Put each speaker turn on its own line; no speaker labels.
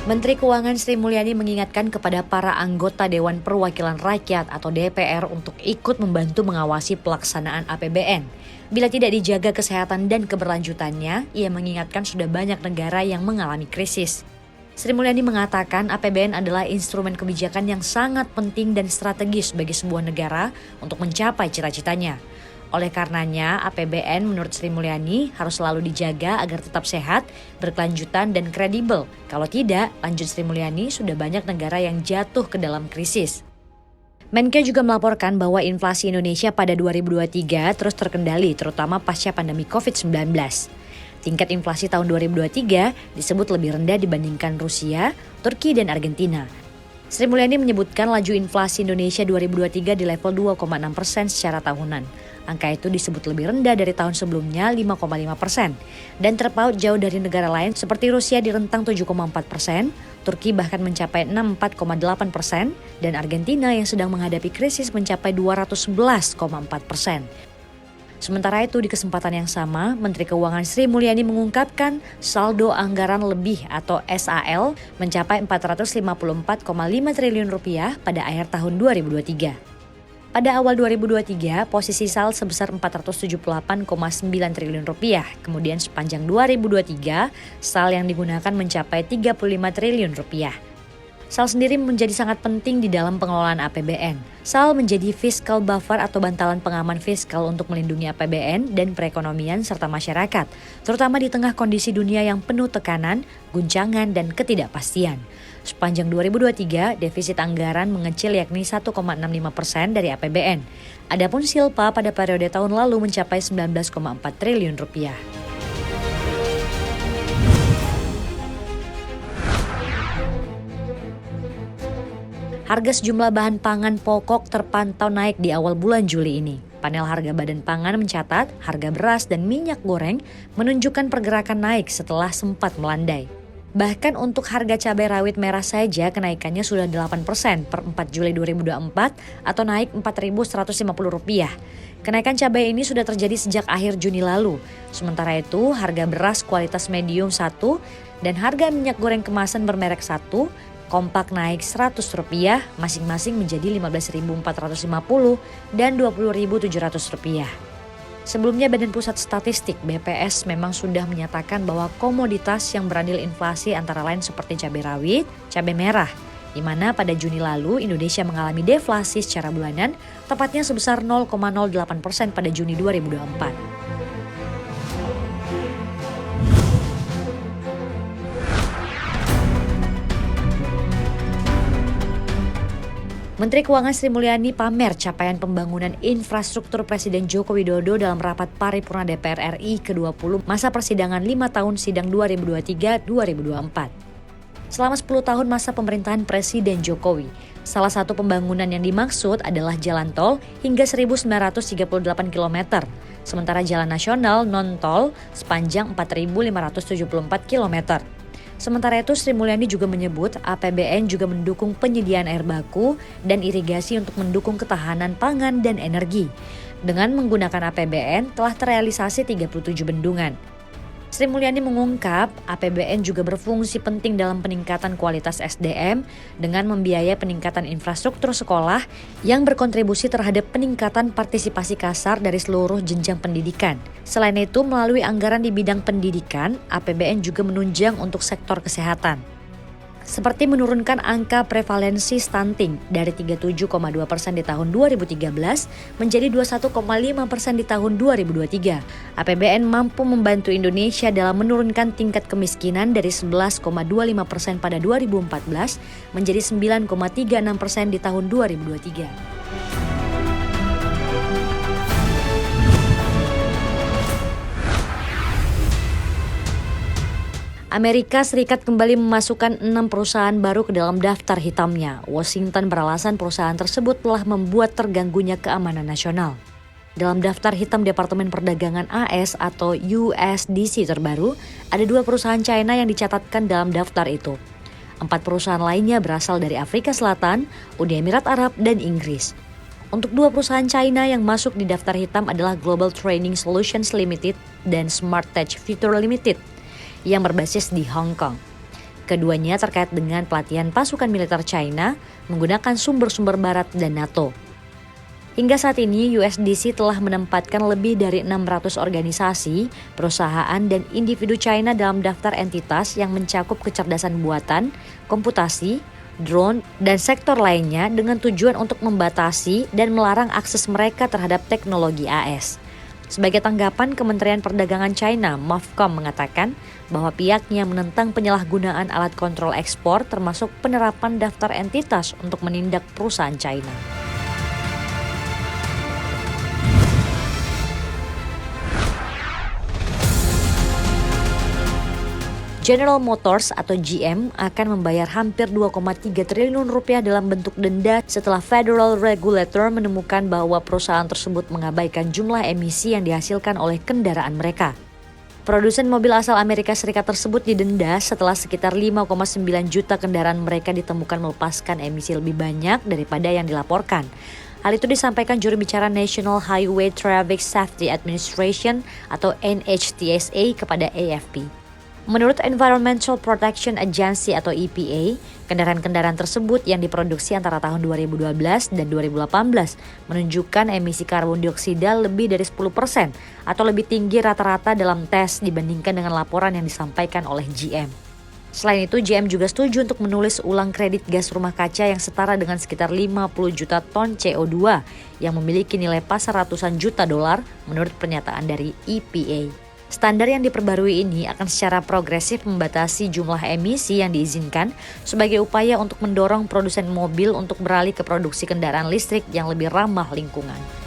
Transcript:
Menteri Keuangan Sri Mulyani mengingatkan kepada para anggota Dewan Perwakilan Rakyat atau DPR untuk ikut membantu mengawasi pelaksanaan APBN. Bila tidak dijaga kesehatan dan keberlanjutannya, ia mengingatkan sudah banyak negara yang mengalami krisis. Sri Mulyani mengatakan APBN adalah instrumen kebijakan yang sangat penting dan strategis bagi sebuah negara untuk mencapai cita-citanya. Oleh karenanya, APBN menurut Sri Mulyani harus selalu dijaga agar tetap sehat, berkelanjutan, dan kredibel. Kalau tidak, lanjut Sri Mulyani, sudah banyak negara yang jatuh ke dalam krisis. Menkeu juga melaporkan bahwa inflasi Indonesia pada 2023 terus terkendali, terutama pasca pandemi COVID-19. Tingkat inflasi tahun 2023 disebut lebih rendah dibandingkan Rusia, Turki, dan Argentina. Sri Mulyani menyebutkan laju inflasi Indonesia 2023 di level 2,6% secara tahunan. Angka itu disebut lebih rendah dari tahun sebelumnya 5,5% dan terpaut jauh dari negara lain seperti Rusia di rentang 7,4%, Turki bahkan mencapai 64,8% dan Argentina yang sedang menghadapi krisis mencapai 211,4%. Sementara itu di kesempatan yang sama, Menteri Keuangan Sri Mulyani mengungkapkan saldo anggaran lebih atau SAL mencapai 454,5 triliun rupiah pada akhir tahun 2023. Pada awal 2023, posisi SAL sebesar 478,9 triliun rupiah. Kemudian sepanjang 2023, SAL yang digunakan mencapai 35 triliun rupiah. SAL sendiri menjadi sangat penting di dalam pengelolaan APBN. SAL menjadi fiscal buffer atau bantalan pengaman fiskal untuk melindungi APBN dan perekonomian serta masyarakat, terutama di tengah kondisi dunia yang penuh tekanan, guncangan, dan ketidakpastian. Sepanjang 2023, defisit anggaran mengecil yakni 1,65% dari APBN. Adapun silpa pada periode tahun lalu mencapai 19,4 triliun rupiah. Harga sejumlah bahan pangan pokok terpantau naik di awal bulan Juli ini. Panel harga Badan Pangan mencatat harga beras dan minyak goreng menunjukkan pergerakan naik setelah sempat melandai. Bahkan untuk harga cabai rawit merah saja kenaikannya sudah 8% per 4 Juli 2024 atau naik Rp4.150. Kenaikan cabai ini sudah terjadi sejak akhir Juni lalu. Sementara itu harga beras kualitas medium 1 dan harga minyak goreng kemasan bermerek 1 kompak naik Rp100 masing-masing menjadi Rp15.450 dan Rp20.700. Sebelumnya Badan Pusat Statistik BPS memang sudah menyatakan bahwa komoditas yang berandil inflasi antara lain seperti cabai rawit, cabai merah, di mana pada Juni lalu Indonesia mengalami deflasi secara bulanan, tepatnya sebesar 0,08% pada Juni 2024. Menteri Keuangan Sri Mulyani pamer capaian pembangunan infrastruktur Presiden Joko Widodo dalam rapat paripurna DPR RI ke-20 masa persidangan 5 tahun sidang 2023-2024. Selama 10 tahun masa pemerintahan Presiden Jokowi, salah satu pembangunan yang dimaksud adalah jalan tol hingga 1.938 km, sementara jalan nasional non-tol sepanjang 4.574 km. Sementara itu Sri Mulyani juga menyebut APBN juga mendukung penyediaan air baku dan irigasi untuk mendukung ketahanan pangan dan energi. Dengan menggunakan APBN telah terrealisasi 37 bendungan. Sri Mulyani mengungkap APBN juga berfungsi penting dalam peningkatan kualitas SDM dengan membiayai peningkatan infrastruktur sekolah yang berkontribusi terhadap peningkatan partisipasi kasar dari seluruh jenjang pendidikan. Selain itu, melalui anggaran di bidang pendidikan, APBN juga menunjang untuk sektor kesehatan. Seperti menurunkan angka prevalensi stunting dari 37,2% di tahun 2013 menjadi 21,5% di tahun 2023. APBN mampu membantu Indonesia dalam menurunkan tingkat kemiskinan dari 11,25% pada 2014 menjadi 9,36% di tahun 2023. Amerika Serikat kembali memasukkan 6 perusahaan baru ke dalam daftar hitamnya. Washington beralasan perusahaan tersebut telah membuat terganggunya keamanan nasional. Dalam daftar hitam Departemen Perdagangan AS atau USDC terbaru, ada 2 perusahaan China yang dicatatkan dalam daftar itu. 4 perusahaan lainnya berasal dari Afrika Selatan, Uni Emirat Arab, dan Inggris. Untuk 2 perusahaan China yang masuk di daftar hitam adalah Global Training Solutions Limited dan Smart Tech Future Limited yang berbasis di Hong Kong. Keduanya terkait dengan pelatihan pasukan militer China menggunakan sumber-sumber barat dan NATO. Hingga saat ini, USDC telah menempatkan lebih dari 600 organisasi, perusahaan, dan individu China dalam daftar entitas yang mencakup kecerdasan buatan, komputasi, drone, dan sektor lainnya dengan tujuan untuk membatasi dan melarang akses mereka terhadap teknologi AS. Sebagai tanggapan, Kementerian Perdagangan China, MOFCOM, mengatakan bahwa pihaknya menentang penyalahgunaan alat kontrol ekspor termasuk penerapan daftar entitas untuk menindak perusahaan China. General Motors atau GM akan membayar hampir 2,3 triliun rupiah dalam bentuk denda setelah Federal Regulator menemukan bahwa perusahaan tersebut mengabaikan jumlah emisi yang dihasilkan oleh kendaraan mereka. Produsen mobil asal Amerika Serikat tersebut didenda setelah sekitar 5,9 juta kendaraan mereka ditemukan melepaskan emisi lebih banyak daripada yang dilaporkan. Hal itu disampaikan juru bicara National Highway Traffic Safety Administration atau NHTSA kepada AFP. Menurut Environmental Protection Agency atau EPA, kendaraan-kendaraan tersebut yang diproduksi antara tahun 2012 dan 2018 menunjukkan emisi karbon dioksida lebih dari 10% atau lebih tinggi rata-rata dalam tes dibandingkan dengan laporan yang disampaikan oleh GM. Selain itu, GM juga setuju untuk menulis ulang kredit gas rumah kaca yang setara dengan sekitar 50 juta ton CO2 yang memiliki nilai pasar ratusan juta dolar menurut pernyataan dari EPA. Standar yang diperbarui ini akan secara progresif membatasi jumlah emisi yang diizinkan sebagai upaya untuk mendorong produsen mobil untuk beralih ke produksi kendaraan listrik yang lebih ramah lingkungan.